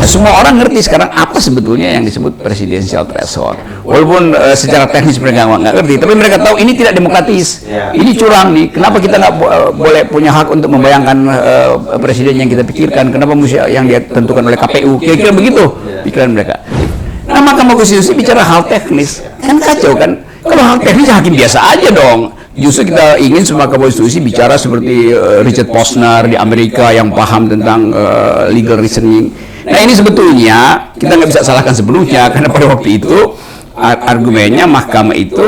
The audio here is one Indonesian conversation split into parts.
Semua orang ngerti sekarang apa sebetulnya yang disebut presidential threshold. Walaupun secara teknis mereka nggak ngerti, tapi mereka tahu ini tidak demokratis. Ini curang nih. Kenapa kita nggak boleh punya hak untuk membayangkan presiden yang kita pikirkan? Kenapa mesti yang dia tentukan oleh KPU? Kira-kira begitu pikiran mereka. Nah, Mahkamah Konstitusi bicara hal teknis, kan kacau kan? Kalau hal teknis hakim biasa aja dong. Justru kita ingin semua konstitusi bicara seperti Richard Posner di Amerika yang paham tentang legal reasoning. Nah, ini sebetulnya kita nggak bisa salahkan sepenuhnya karena pada waktu itu argumennya mahkamah itu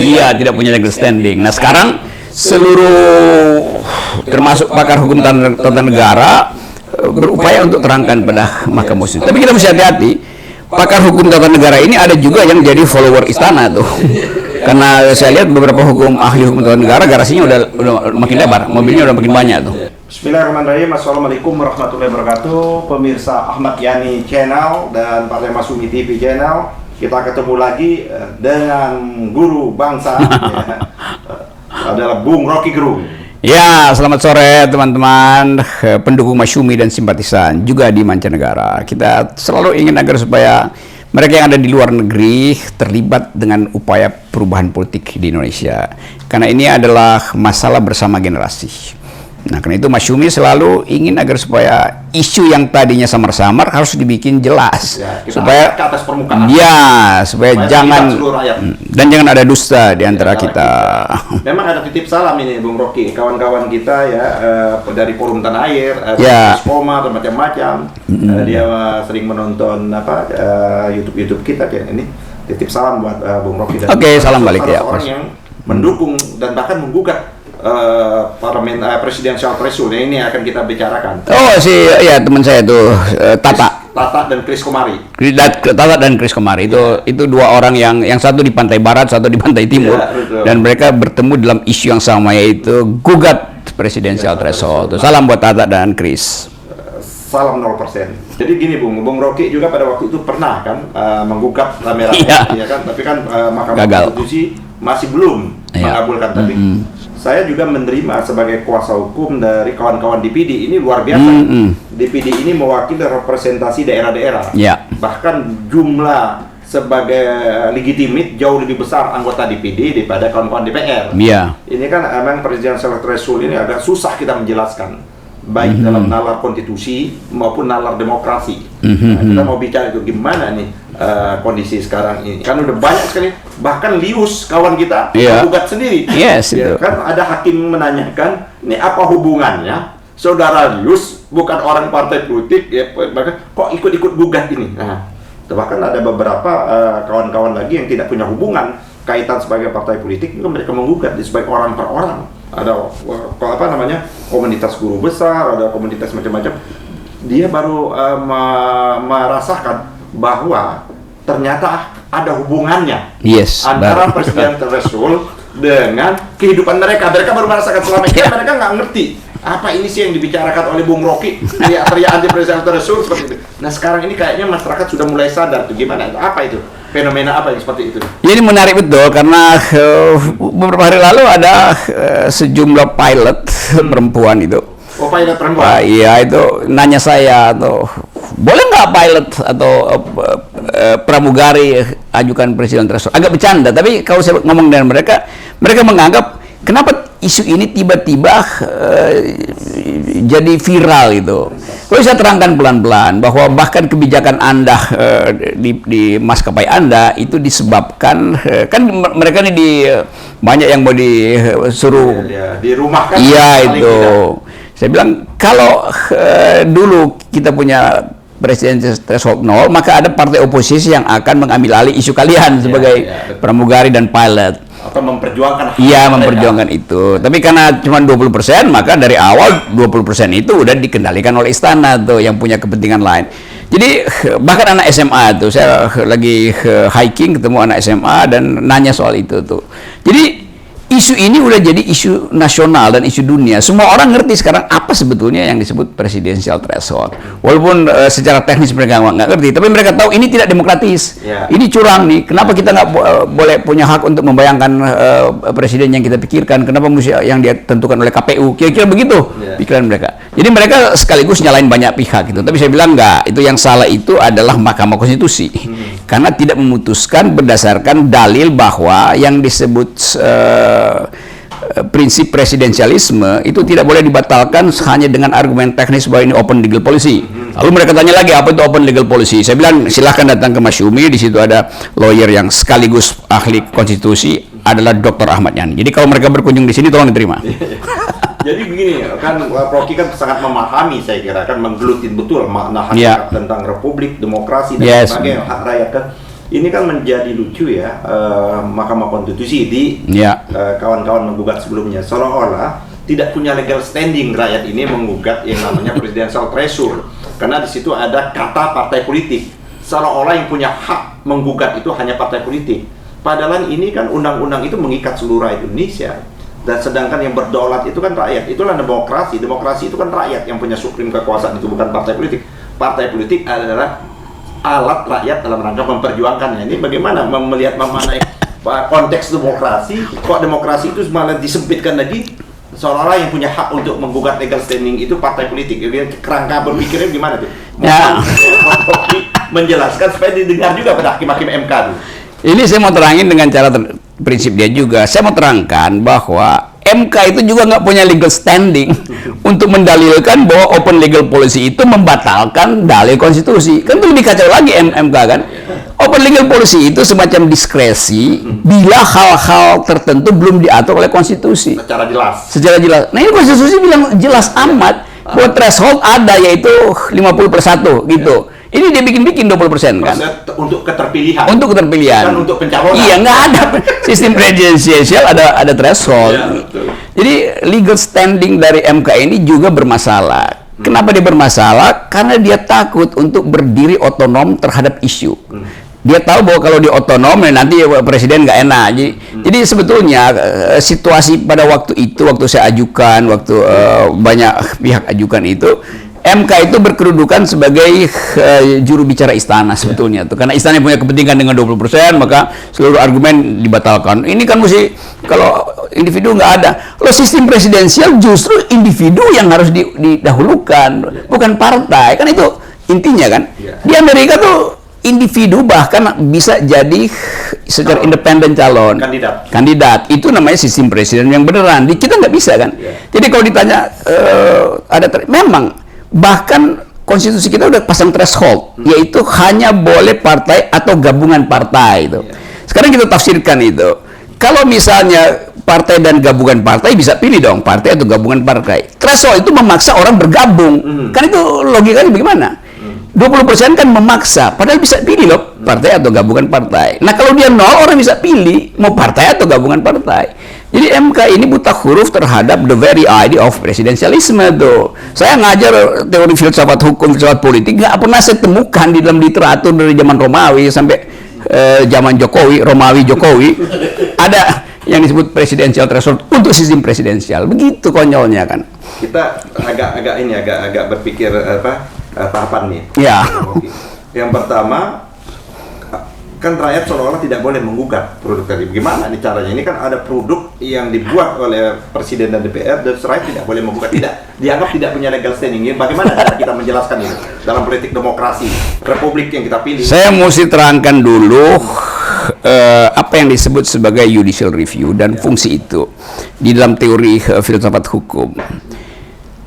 iya tidak punya legal standing. Nah, sekarang seluruh termasuk pakar hukum tata negara berupaya untuk terangkan pada Mahkamah Konstitusi. Tapi kita mesti hati-hati. Pakar hukum tata negara ini ada juga yang jadi follower istana tuh. Karena saya lihat beberapa ahli hukum tata negara garasinya udah makin lebar, mobilnya udah makin banyak tuh. Bismillahirrahmanirrahim. Assalamualaikum warahmatullahi wabarakatuh. Pemirsa Ahmad Yani Channel dan Partai Masyumi TV Channel, kita ketemu lagi dengan guru bangsa adalah Bung Rocky Gerung. Ya, selamat sore teman-teman pendukung Masyumi dan simpatisan juga di mancanegara. Kita selalu ingin agar supaya mereka yang ada di luar negeri terlibat dengan upaya perubahan politik di Indonesia. Karena ini adalah masalah bersama generasi. Nah, karena itu Masyumi selalu ingin agar supaya isu yang tadinya samar-samar harus dibikin jelas supaya ke atas permukaan. Ya, supaya jangan dan jangan ada dusta di antara kita. Memang ada titip salam ini Bung Rocky, kawan-kawan kita ya dari Forum Tanah Air, Koma dan macam-macam. Dia sering menonton YouTube kita kayak ini. Titip salam buat Bung Rocky dan salam balik ya. Orang yang mendukung dan bahkan menggugat presidential threshold ini akan kita bicarakan. Teman saya tuh Tata dan Chris Komari. Tata dan Chris Komari itu dua orang yang satu di pantai barat, satu di pantai timur, dan mereka bertemu dalam isu yang sama, yaitu gugat presidential threshold. Salam buat Tata dan Chris. Salam 0%. Jadi gini Bung Rocky juga pada waktu itu pernah kan menggugat rame-rame, ya kan? Tapi kan Mahkamah Konstitusi masih belum mengabulkan. Tapi saya juga menerima sebagai kuasa hukum dari kawan-kawan DPD. Ini luar biasa. DPD ini mewakili representasi daerah-daerah. Bahkan jumlah sebagai legitimate jauh lebih besar anggota DPD daripada kawan-kawan DPR. Ini kan memang presidential threshold ini agak susah kita menjelaskan, baik dalam nalar konstitusi maupun nalar demokrasi. Kita mau bicara itu gimana nih kondisi sekarang ini, kan udah banyak sekali, bahkan Lius kawan kita menggugat sendiri. Kan ada hakim menanyakan, ini apa hubungannya saudara Lius bukan orang partai politik ya, bahkan kok ikut-ikut gugat ini. Nah, bahkan ada beberapa kawan-kawan lagi yang tidak punya hubungan kaitan sebagai partai politik, mereka menggugat sebagai orang per orang. Ada komunitas guru besar, ada komunitas macam-macam. Dia baru merasakan bahwa ternyata ada hubungannya antara presidential threshold dengan kehidupan mereka. Mereka baru merasakan selama ini mereka nggak ngerti apa ini sih yang dibicarakan oleh Bung Rocky, teriak anti presidential threshold seperti itu. Nah, sekarang ini kayaknya masyarakat sudah mulai sadar tuh gimana, apa itu fenomena apa yang seperti itu. Ini menarik betul karena beberapa hari lalu ada sejumlah pilot perempuan itu. Pilot perempuan? Iya, itu nanya saya tuh, boleh nggak pilot atau pramugari ajukan presiden threshold? Agak bercanda, tapi kalau saya ngomong dengan mereka menganggap kenapa isu ini tiba-tiba jadi viral itu. Kalau saya terangkan pelan-pelan bahwa bahkan kebijakan Anda di maskapai Anda itu disebabkan kan mereka ini banyak yang mau disuruh dirumahkan. Iya itu. Saya bilang kalau dulu kita punya presidential threshold 0, maka ada partai oposisi yang akan mengambil alih isu kalian sebagai pramugari dan pilot. Atau memperjuangkan. Memperjuangkan itu. Tapi karena cuma 20%, maka dari awal 20% itu udah dikendalikan oleh istana tuh yang punya kepentingan lain. Jadi bahkan anak SMA tuh, saya lagi hiking ketemu anak SMA dan nanya soal itu tuh. Jadi isu ini udah jadi isu nasional dan isu dunia. Semua orang ngerti sekarang apa sebetulnya yang disebut presidensial threshold. Walaupun secara teknis mereka nggak ngerti, tapi mereka tahu ini tidak demokratis. Ini curang nih. Kenapa kita nggak boleh punya hak untuk membayangkan presiden yang kita pikirkan? Kenapa mesti yang dia tentukan oleh KPU? Kira-kira begitu pikiran mereka. Jadi mereka sekaligus nyalain banyak pihak gitu. Tapi saya bilang nggak. Itu yang salah itu adalah Mahkamah Konstitusi. Karena tidak memutuskan berdasarkan dalil bahwa yang disebut prinsip presidensialisme itu tidak boleh dibatalkan hanya dengan argumen teknis bahwa ini open legal policy. Lalu mereka tanya lagi apa itu open legal policy. Saya bilang silahkan datang ke Mas Yumi, di situ ada lawyer yang sekaligus ahli konstitusi adalah Dr. Ahmad Yani. Jadi kalau mereka berkunjung di sini tolong diterima. Jadi begini, kan Rocky kan sangat memahami, saya kira kan menggelutin betul makna hakikat tentang republik, demokrasi dan sebagainya, hak rakyat kan. Ini kan menjadi lucu ya, Mahkamah Konstitusi di kawan-kawan menggugat sebelumnya seolah-olah tidak punya legal standing rakyat ini menggugat yang namanya presidential threshold, karena di situ ada kata partai politik, seolah-olah yang punya hak menggugat itu hanya partai politik. Padahal ini kan undang-undang itu mengikat seluruh rakyat Indonesia, dan sedangkan yang berdaulat itu kan rakyat. Itulah demokrasi. Demokrasi itu kan rakyat yang punya supreme kekuasaan, itu bukan partai politik. Partai politik adalah alat rakyat dalam rangka memperjuangkannya. Ini bagaimana melihat memaknai konteks demokrasi, kok demokrasi itu malah disempitkan lagi, seolah-olah yang punya hak untuk menggugat legal standing itu partai politik. Jadi kerangka berpikirnya gimana tuh? Menjelaskan supaya didengar juga pada hakim-hakim MK tuh. Ini saya mau terangin dengan cara prinsip dia juga. Saya mau terangkan bahwa MK itu juga nggak punya legal standing untuk mendalilkan bahwa open legal policy itu membatalkan dalil konstitusi. Kan itu lebih kacau lagi MK kan. Open legal policy itu semacam diskresi bila hal-hal tertentu belum diatur oleh konstitusi. Secara jelas. Secara jelas. Nah ini konstitusi bilang jelas amat bahwa threshold ada, yaitu 50/1 gitu. Ini dia bikin 20% kan? Untuk keterpilihan. Untuk keterpilihan. Bukan untuk pencalonan. Iya, nggak ada sistem presidensial, ada threshold. Jadi legal standing dari MK ini juga bermasalah. Kenapa dia bermasalah? Karena dia takut untuk berdiri otonom terhadap isu. Dia tahu bahwa kalau dia otonom nanti presiden nggak enak. Jadi sebetulnya situasi pada waktu itu, waktu saya ajukan, waktu banyak pihak ajukan itu, MK itu berkedudukan sebagai juru bicara istana sebetulnya tuh, karena istana punya kepentingan dengan 20%, maka seluruh argumen dibatalkan. Ini kan mesti, kalau individu nggak ada. Kalau sistem presidensial justru individu yang harus didahulukan, bukan partai. Kan itu intinya kan. Di Amerika tuh individu bahkan bisa jadi secara independen calon kandidat. Itu namanya sistem presiden yang beneran. Di kita nggak bisa kan. Jadi kalau ditanya memang bahkan konstitusi kita udah pasang threshold, yaitu hanya boleh partai atau gabungan partai itu. Sekarang kita tafsirkan itu. Kalau misalnya partai dan gabungan partai, bisa pilih dong partai atau gabungan partai. Threshold itu memaksa orang bergabung. Kan itu logikanya bagaimana? 20% kan memaksa, padahal bisa pilih loh partai atau gabungan partai. Nah kalau dia 0, orang bisa pilih mau partai atau gabungan partai. Jadi MK ini buta huruf terhadap the very idea of presidensialisme tuh. Saya ngajar teori filsafat hukum, filsafat politik, nggak pernah saya temukan di dalam literatur dari zaman Romawi sampai zaman Jokowi, Romawi Jokowi, ada yang disebut presidensial threshold untuk sistem presidensial. Begitu konyolnya kan. Kita agak berpikir tahapan nih. Ya. Yang pertama, kan rakyat seolah-olah tidak boleh menggugat produk tadi. Bagaimana nih caranya? Ini kan ada produk yang dibuat oleh Presiden dan DPR, dan rakyat tidak boleh menggugat. Dianggap tidak punya legal standing. Bagaimana cara kita menjelaskan ini dalam politik demokrasi republik yang kita pilih? Saya mesti terangkan dulu apa yang disebut sebagai judicial review dan fungsi itu di dalam teori filsafat hukum.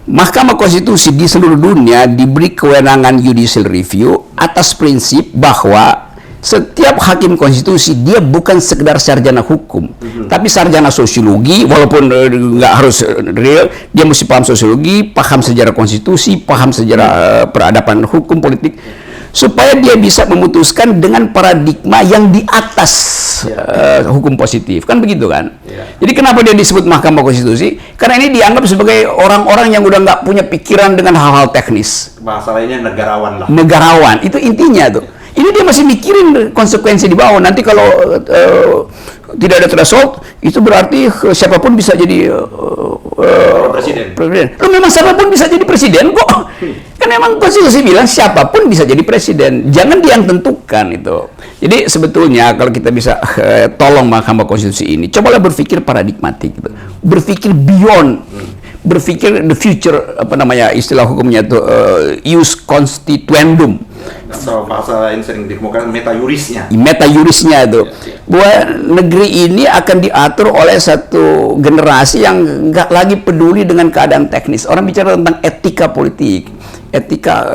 Mahkamah Konstitusi di seluruh dunia diberi kewenangan judicial review atas prinsip bahwa setiap hakim konstitusi dia bukan sekedar sarjana hukum, tapi sarjana sosiologi, walaupun nggak harus real, dia mesti paham sosiologi, paham sejarah konstitusi, paham sejarah peradaban hukum politik, supaya dia bisa memutuskan dengan paradigma yang di atas hukum positif, kan begitu kan? Jadi kenapa dia disebut Mahkamah Konstitusi? Karena ini dianggap sebagai orang-orang yang udah nggak punya pikiran dengan hal-hal teknis. Bahasa lainnya negarawan lah. Negarawan, itu intinya tuh. Ini Ini dia masih mikirin konsekuensi di bawah. Nanti kalau tidak ada threshold, itu berarti siapapun bisa jadi presiden. Loh, memang siapapun bisa jadi presiden kok. Kan memang konstitusi bilang siapapun bisa jadi presiden. Jangan dia yang tentukan itu. Jadi sebetulnya kalau kita bisa tolong Mahkamah Konstitusi ini, cobalah berpikir paradigmatik gitu. Berpikir beyond, berpikir the future, apa namanya istilah hukumnya itu ius constituendum. Atau bahasa yang sering dikemukakan meta yurisnya itu, bahwa negeri ini akan diatur oleh satu generasi yang nggak lagi peduli dengan keadaan teknis. Orang bicara tentang etika politik, etika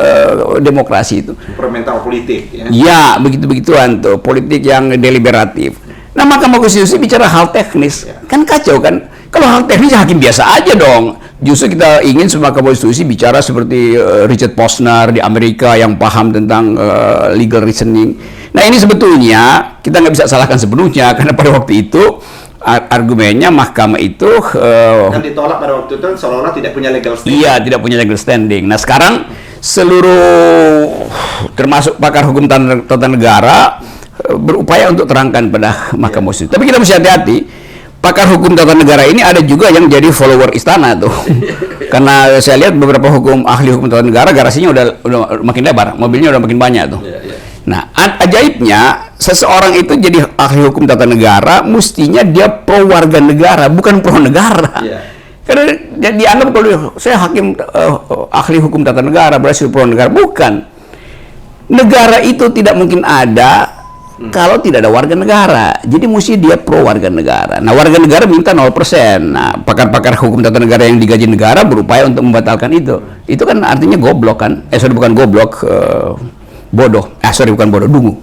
demokrasi itu. Implemental politik. Ya, begitu-begituan tuh, politik yang deliberatif. Nah, Mahkamah Konstitusi bicara hal teknis, kan kacau kan? Kalau hal teknis hakim biasa aja dong. Justru kita ingin Mahkamah Konstitusi bicara seperti Richard Posner di Amerika yang paham tentang legal reasoning. Nah, ini sebetulnya kita nggak bisa salahkan sepenuhnya karena pada waktu itu argumennya mahkamah itu kan ditolak pada waktu itu seolah-olah tidak punya legal standing. Iya, tidak punya legal standing. Nah, sekarang seluruh termasuk pakar hukum tata negara berupaya untuk terangkan pada Mahkamah Konstitusi. Tapi kita mesti hati-hati. Pakar hukum tata negara ini ada juga yang jadi follower istana tuh. Karena saya lihat beberapa ahli hukum tata negara garasinya udah makin lebar, mobilnya udah makin banyak tuh. Nah, ajaibnya seseorang itu jadi ahli hukum tata negara mestinya dia pro warga negara, bukan pro negara. Karena dia dianggap kalau saya hakim ahli hukum tata negara berarti pro negara, bukan. Negara itu tidak mungkin ada kalau tidak ada warga negara. Jadi mesti dia pro warga negara. Nah, warga negara minta 0%. Nah, pakar-pakar hukum tata negara yang digaji negara berupaya untuk membatalkan itu. Itu kan artinya goblok kan? Bukan goblok, bodoh. Bukan bodoh, dungu.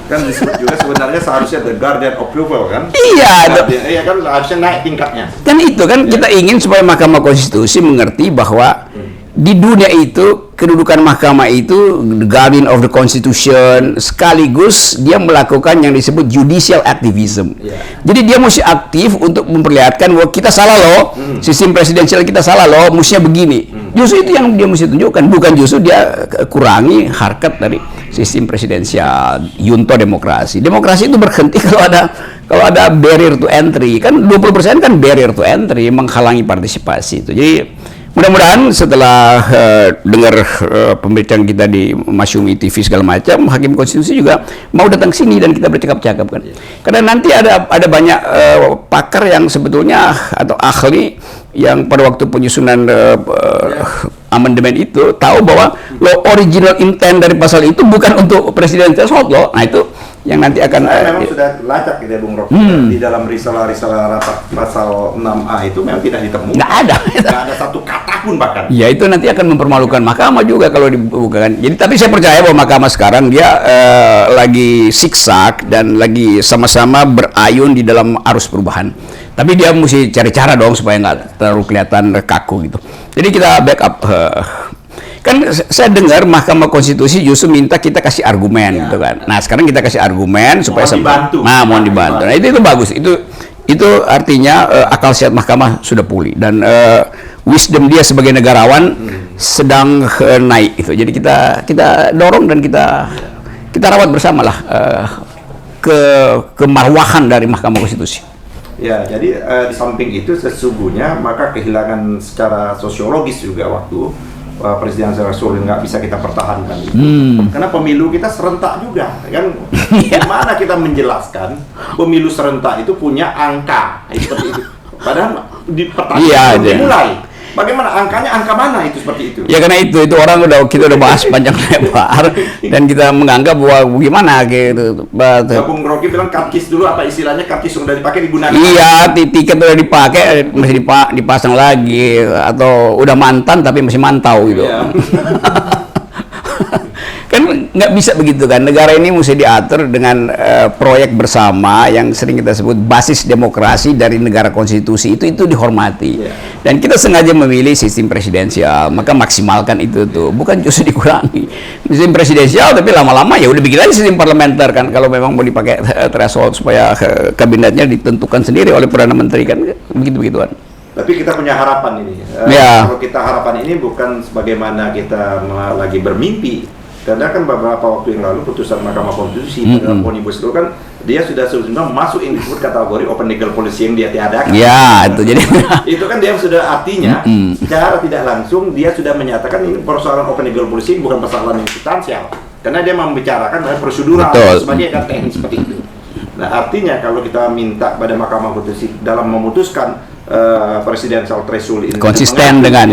Kan disebut juga sebenarnya seharusnya the guardian of people kan? Iya. Iya kan harusnya naik tingkatnya. Kan itu kan kita ingin supaya Mahkamah Konstitusi mengerti bahwa di dunia itu kedudukan mahkamah itu the guardian of the constitution, sekaligus dia melakukan yang disebut judicial activism. Jadi dia mesti aktif untuk memperlihatkan bahwa kita salah loh, sistem presidensial kita salah loh, mestinya begini. Justru itu yang dia mesti tunjukkan, bukan justru dia kurangi harkat dari sistem presidensial, yunto demokrasi. Demokrasi itu berhenti kalau ada barrier to entry. Kan 20% kan barrier to entry, menghalangi partisipasi itu. Jadi mudah-mudahan setelah dengar pemberitaan kita di Masyumi TV segala macam, Hakim Konstitusi juga mau datang sini dan kita bercakap-cakap kan. Karena nanti ada banyak pakar yang sebetulnya atau ahli yang pada waktu penyusunan amandemen itu tahu bahwa original intent dari pasal itu bukan untuk presidential threshold loh. Nah, itu yang nanti akan memang sudah lacak gitu ya Bung Rocky. Di dalam risalah rapat pasal 6A itu memang tidak ditemukan. Nggak ada satu kata pun bahkan. Ya, itu nanti akan mempermalukan mahkamah juga kalau dibukakan. Jadi tapi saya percaya bahwa mahkamah sekarang dia lagi siksak dan lagi sama-sama berayun di dalam arus perubahan. Tapi dia mesti cari cara dong supaya nggak terlalu kelihatan kaku gitu. Jadi kita backup. Kan saya dengar Mahkamah Konstitusi justru minta kita kasih argumen gitu kan. Nah, sekarang kita kasih argumen supaya mohon dibantu. Nah, itu bagus. Itu artinya akal sehat mahkamah sudah pulih dan wisdom dia sebagai negarawan sedang naik itu. Jadi kita dorong dan kita rawat bersamalah kemarwahan dari Mahkamah Konstitusi. Ya, jadi di samping itu sesungguhnya maka kehilangan secara sosiologis juga waktu Presiden Rasul nggak bisa kita pertahankan itu. Karena pemilu kita serentak juga, kan? Gimana kita menjelaskan pemilu serentak itu punya angka seperti itu? Padahal di pertanyaan dimulai. Bagaimana angkanya? Angka mana itu seperti itu? Ya karena itu orang kita udah bahas panjang lebar dan kita menganggap bahwa gimana gitu. Bung Rocky bilang karcis dulu, apa istilahnya, karcis sudah dipakai digunakan. Iya, tiket udah dipakai masih dipasang lagi atau udah mantan tapi masih mantau gitu. Iya. Kan nggak bisa begitu kan, negara ini mesti diatur dengan proyek bersama yang sering kita sebut basis demokrasi dari negara konstitusi itu dihormati. Dan kita sengaja memilih sistem presidensial, maka maksimalkan itu tuh, bukan justru dikurangi. Sistem presidensial tapi lama-lama ya udah bikin aja sistem parlementer kan, kalau memang mau dipakai threshold supaya kabinetnya ditentukan sendiri oleh Perdana Menteri kan, begitu-begituan. Tapi kita punya harapan ini. Kalau kita harapan ini bukan sebagaimana kita lagi bermimpi, Karena kan beberapa waktu yang lalu putusan Mahkamah Konstitusi dalam Omnibus Law kan dia sudah sebenarnya masuk yang disebut kategori open legal policy yang dia tiadakan. Ya, itu jadi itu kan dia sudah artinya secara tidak langsung dia sudah menyatakan ini persoalan open legal policy bukan persoalan yang substansial. Karena dia membicarakan prosedural sebagai teknis seperti itu. Nah, artinya kalau kita minta pada Mahkamah Konstitusi dalam memutuskan presidential threshold ini konsisten dengan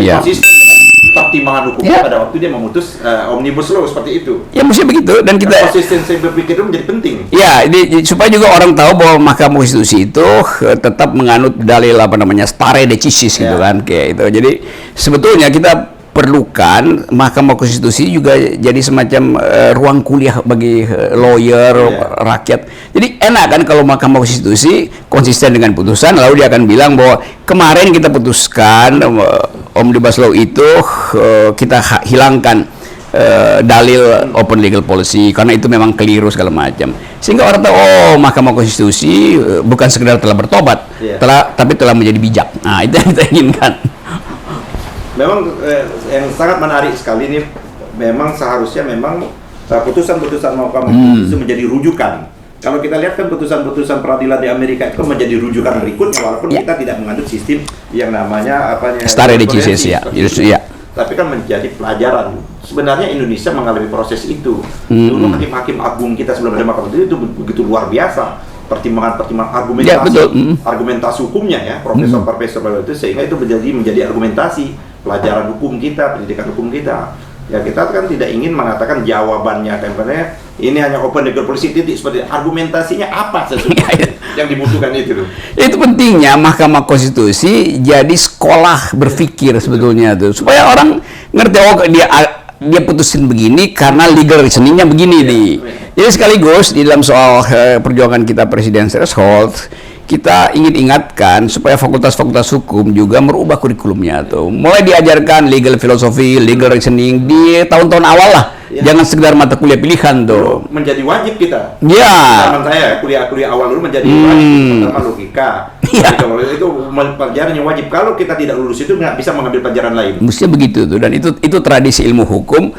pertimbangan hukum pada waktu dia memutus Omnibus Law seperti itu. Ya mesti begitu, dan kita konsistensi berpikir itu menjadi penting. Ya, supaya juga orang tahu bahwa Mahkamah Konstitusi itu tetap menganut dalil stare decisis gitu kan, kayak itu. Jadi sebetulnya kita perlukan Mahkamah Konstitusi juga jadi semacam ruang kuliah bagi lawyer, rakyat. Jadi enak kan kalau Mahkamah Konstitusi konsisten dengan putusan, lalu dia akan bilang bahwa kemarin kita putuskan Omnibus Law itu kita hilangkan dalil open legal policy karena itu memang keliru segala macam. Sehingga orang tahu, oh, Mahkamah Konstitusi bukan sekedar telah bertobat, tapi telah menjadi bijak. Nah, itu yang kita inginkan. Memang yang sangat menarik sekali ini, memang seharusnya memang putusan-putusan Mahkamah Konstitusi menjadi rujukan. Kalau kita lihat kan putusan-putusan peradilan di Amerika itu menjadi rujukan berikutnya, walaupun kita tidak menganut sistem yang namanya stare decisis ya. Tapi kan menjadi pelajaran. Sebenarnya Indonesia mengalami proses itu. Dulu hakim-hakim agung kita sebelum ada Mahkamah Konstitusi itu begitu luar biasa. Pertimbangan argumentasi hukumnya ya, profesor itu, sehingga itu menjadi argumentasi pelajaran hukum kita, pendidikan hukum kita. Ya, kita kan tidak ingin mengatakan jawabannya tempatnya ini hanya open legal policy titik, seperti argumentasinya apa sesungguhnya yang dibutuhkan itu. Itu pentingnya Mahkamah Konstitusi jadi sekolah berpikir sebetulnya tuh, supaya orang ngerti, oh dia putusin begini karena legal reasoningnya begini nih. Jadi sekaligus di dalam soal perjuangan kita presidential threshold, kita ingin ingatkan supaya fakultas-fakultas hukum juga merubah kurikulumnya tuh. Mulai diajarkan legal philosophy, legal reasoning di tahun-tahun awal lah. Jangan sekedar mata kuliah pilihan tuh. Menjadi wajib kita. Ya. Zaman saya kuliah awal dulu menjadi wajib. Pertama logika. Itu pelajaran yang wajib. Kalau kita tidak lulus itu nggak bisa mengambil pelajaran lain. Mestinya begitu tuh, dan itu tradisi ilmu hukum.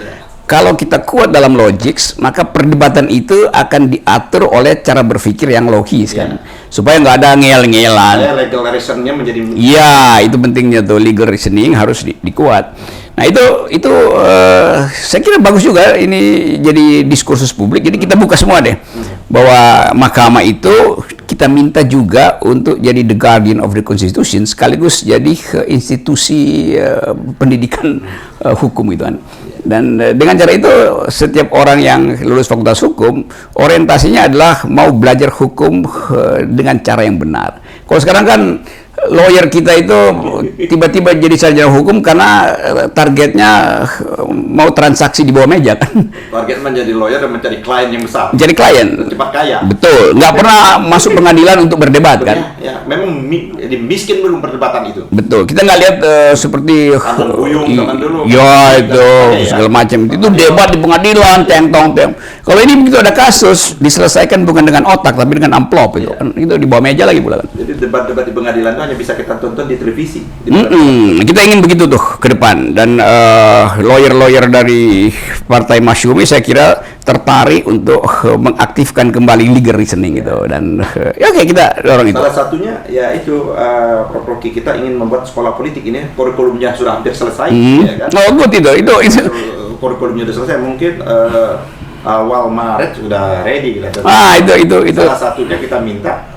Kalau kita kuat dalam logik, maka perdebatan itu akan diatur oleh cara berpikir yang logis kan, supaya nggak ada ngel-ngelan. Legal reasoningnya menjadi. Iya, itu pentingnya tuh, legal reasoning harus dikuat. Nah itu saya kira bagus juga ini jadi diskursus publik. Jadi kita buka semua deh bahwa mahkamah itu kita minta juga untuk jadi the guardian of the constitution, sekaligus jadi institusi pendidikan hukum itu kan. Dan dengan cara itu setiap orang yang lulus fakultas hukum orientasinya adalah mau belajar hukum dengan cara yang benar. Kalau sekarang kan lawyer kita itu tiba-tiba jadi sarjana hukum karena targetnya mau transaksi di bawah meja kan. Target menjadi lawyer dan mencari klien yang besar. Jadi klien. Cepat kaya. Betul. Nggak pernah masuk pengadilan untuk berdebat kan. Ya, memang miskin belum perdebatan itu. Betul. Kita nggak lihat seperti zaman dulu. Ya itu segala macam. Itu debat di pengadilan, teng-tong. Kalau ini begitu ada kasus diselesaikan bukan dengan otak tapi dengan amplop itu. Itu di bawah meja lagi pula kan. Jadi debat-debat di pengadilan itu hanya bisa kita tonton di televisi. Kita ingin begitu tuh ke depan, dan lawyer-lawyer dari Partai Masyumi saya kira tertarik untuk mengaktifkan kembali legal reasoning gitu, dan ya oke, kita dorong itu. Salah satunya ya itu Prof. Rocky, kita ingin membuat sekolah politik ini, kurikulumnya sudah hampir selesai ya kan? Oh good itu kurikulumnya sudah selesai, mungkin awal Maret sudah ready gitu. Itu salah satunya kita minta,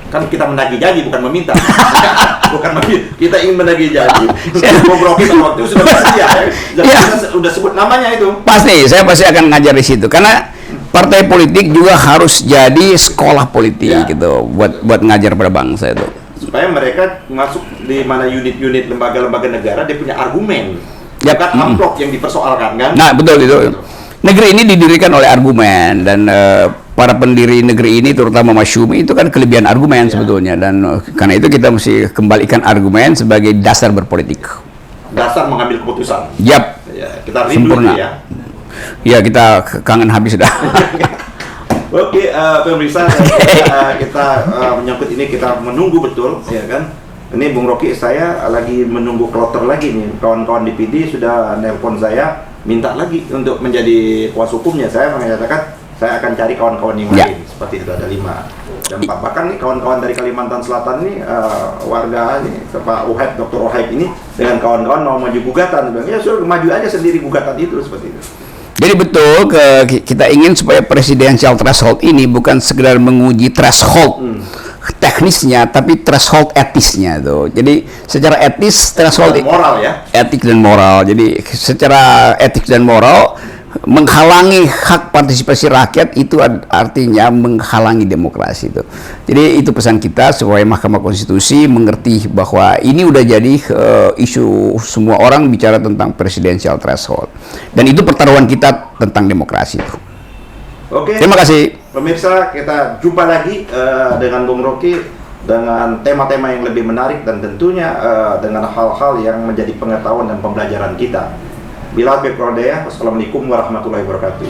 kan kita menagih janji bukan meminta. Kita ingin menagih janji. Prof. Rocky waktu itu sudah bersedia ya. Sudah sebut namanya itu. Saya pasti akan ngajar di situ, karena partai politik juga harus jadi sekolah politik gitu, buat ngajar pada bangsa itu. Supaya mereka masuk di mana unit-unit lembaga-lembaga negara, dia punya argumen. Bukan amplop yang dipersoalkan kan? Nah, betul itu. Negeri ini didirikan oleh argumen, dan para pendiri negeri ini terutama Masyumi itu kan kelebihan argumen sebetulnya, dan karena itu kita mesti kembalikan argumen sebagai dasar berpolitik. Dasar mengambil keputusan. Yap. Ya, kita rindu sempurna. Ya, kita kangen habis dah. Oke, pemirsa, kita menyangkut ini, kita menunggu betul, ya kan? Ini Bung Rocky, saya lagi menunggu kloter lagi nih. Kawan-kawan di PD sudah nelpon saya. minta lagi untuk menjadi kuasa hukumnya. Saya mengatakan saya akan cari kawan-kawan yang lain, seperti itu ada 5 dan 4. Bahkan nih kawan-kawan dari Kalimantan Selatan nih warga nih Pak Uhaib, Dr. Uhaib ini dengan kawan-kawan mau maju gugatan, bilang ya suruh maju aja sendiri gugatan itu, seperti itu. Jadi betul kita ingin supaya presidensial threshold ini bukan sekedar menguji threshold teknisnya, tapi threshold etisnya tuh. Jadi secara etis threshold dan moral ya. Etik dan moral. Jadi secara etik dan moral menghalangi hak partisipasi rakyat itu artinya menghalangi demokrasi itu. Jadi itu pesan kita supaya Mahkamah Konstitusi mengerti bahwa ini udah jadi isu semua orang bicara tentang presidensial threshold. Dan itu pertaruhan kita tentang demokrasi itu. Oke. Terima kasih. Pemirsa, kita jumpa lagi dengan Bung Rocky dengan tema-tema yang lebih menarik dan tentunya dengan hal-hal yang menjadi pengetahuan dan pembelajaran kita. Bila Wassalamualaikum warahmatullahi wabarakatuh.